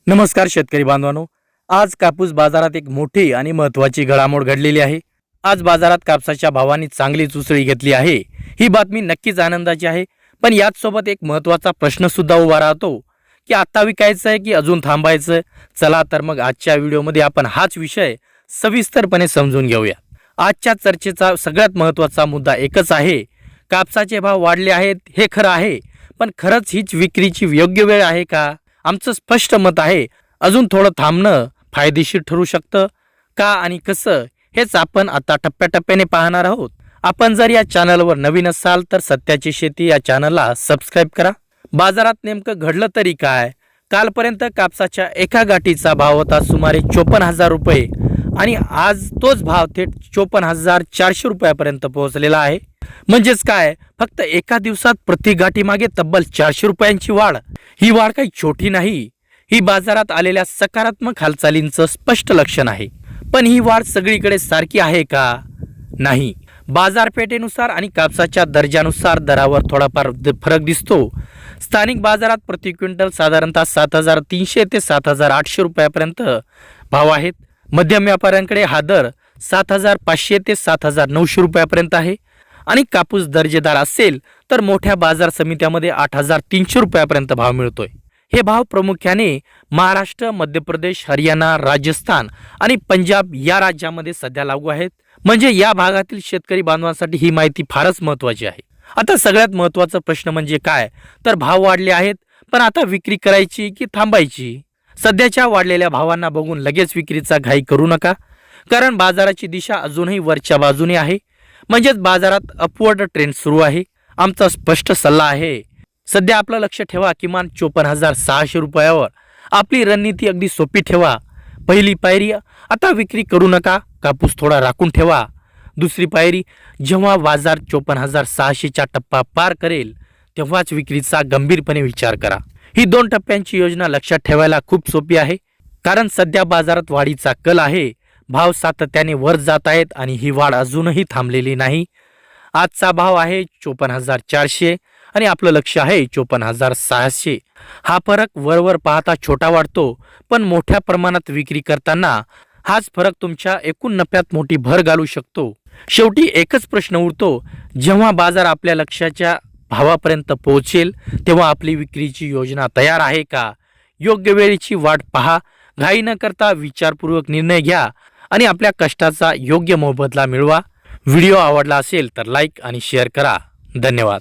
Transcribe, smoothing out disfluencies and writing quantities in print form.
नमस्कार शेतकरी बांधवांनो, आज कापूस बाजारात एक मोठी आणि महत्त्वाची घडामोड घडलेली आहे। आज बाजारात कापसाच्या भावांनी चांगलीच उसळी घेतली आहे। ही बातमी नक्कीच आनंदाची आहे, पण याच सोबत एक महत्त्वाचा प्रश्न सुद्धा उभा राहतो की आता विकायचं आहे की अजून थांबायचं। चला तर मग आजच्या व्हिडिओमध्ये आपण हाच विषय सविस्तरपणे समजून घेऊया। आजच्या चर्चेचा सगळ्यात महत्त्वाचा मुद्दा एकच आहे, कापसाचे भाव वाढले आहेत हे खरं आहे, पण खरंच हीच विक्रीची योग्य वेळ आहे का? आमचं स्पष्ट मत आहे, अजून थोडं थांबणं फायदेशीर ठरू शकतं का आणि कसं, हेच आपण आता टप्प्याटप्प्याने पाहणार आहोत। आपण जर या चॅनलवर नवीन असाल तर सत्याची शेती या चॅनलला सबस्क्राइब करा। बाजारात नेमकं घडलं तरी काय? कालपर्यंत कापसाच्या एका गाठीचा भाव होता सुमारे 54,000 रुपये आणि आज तोच भाव थेट 54,400 रुपयापर्यंत पोहोचलेला आहे। म्हणजेच काय, फक्त एका दिवसात प्रति गाठी मागे तब्बल 400 रुपयांची वाढ। ही वाढ काही छोटी नाही, ही बाजारात आलेल्या सकारात्मक हालचालींचं स्पष्ट लक्षण आहे। पण ही वाढ सगळीकडे सारखी आहे का? नाही। बाजारपेठेनुसार आणि कापसाच्या दर्जानुसार दरावर थोडाफार फरक दिसतो। स्थानिक बाजारात प्रति क्विंटल साधारणतः 7,300 ते 7,800 रुपयापर्यंत भाव आहेत। मध्यम व्यापाऱ्यांकडे हा दर 7,500 ते 7,900 रुपयापर्यंत आहे आणि कापूस दर्जेदार असेल तर मोठ्या बाजार समित्यामध्ये 8,300 रुपयापर्यंत भाव मिळतोय। हे भाव प्रामुख्याने महाराष्ट्र, मध्य प्रदेश, हरियाणा, राजस्थान आणि पंजाब या राज्यांमध्ये सध्या लागू आहेत। म्हणजे या भागातील शेतकरी बांधवांसाठी ही माहिती फारच महत्त्वाची आहे। आता सगळ्यात महत्त्वाचा प्रश्न म्हणजे काय, तर भाव वाढले आहेत, पण आता विक्री करायची की थांबायची? सध्याच्या वाढलेल्या भावांना बघून लगेच विक्रीचा घाई करू नका, कारण बाजाराची दिशा अजूनही वरच्या बाजूने आहे। म्हणजेच बाजारात अपवर्ड ट्रेंड सुरू आहे। आमचा स्पष्ट सल्ला आहे, सध्या आपलं लक्ष ठेवा किमान 54,600 रुपयावर। आपली रणनीती अगदी सोपी ठेवा। पहिली पायरी, आता विक्री करू नका, कापूस थोडा राखून ठेवा। दुसरी पायरी, जेव्हा बाजार 54,600चा टप्पा पार करेल तेव्हाच विक्रीचा गंभीरपणे विचार करा। ही 2 टप्प्यांची योजना लक्षात ठेवायला खूप सोपी आहे, कारण सध्या बाजारात वाढीचा कल आहे। भाव सातत्याने वर जात आहेत आणि ही वाढ अजूनही थांबलेली नाही। आजचा भाव आहे 54,400 आणि आपलं लक्ष आहे 54,600। हा फरक वरवर पाहता छोटा वाटतो, पण मोठ्या प्रमाणात विक्री करताना हाच फरक तुमच्या एकूण नफ्यात मोठी भर घालू शकतो। शेवटी एकच प्रश्न उरतो, जेव्हा बाजार आपल्या लक्ष्याच्या भावापर्यंत पोहोचेल तेव्हा आपली विक्रीची योजना तयार आहे का? योग्य वेळेची वाट पहा, घाई न करता विचारपूर्वक निर्णय घ्या आणि आपल्या कष्टाचा योग्य मोबदला मिळवा। व्हिडिओ आवडला असेल तर लाईक आणि शेअर करा। धन्यवाद।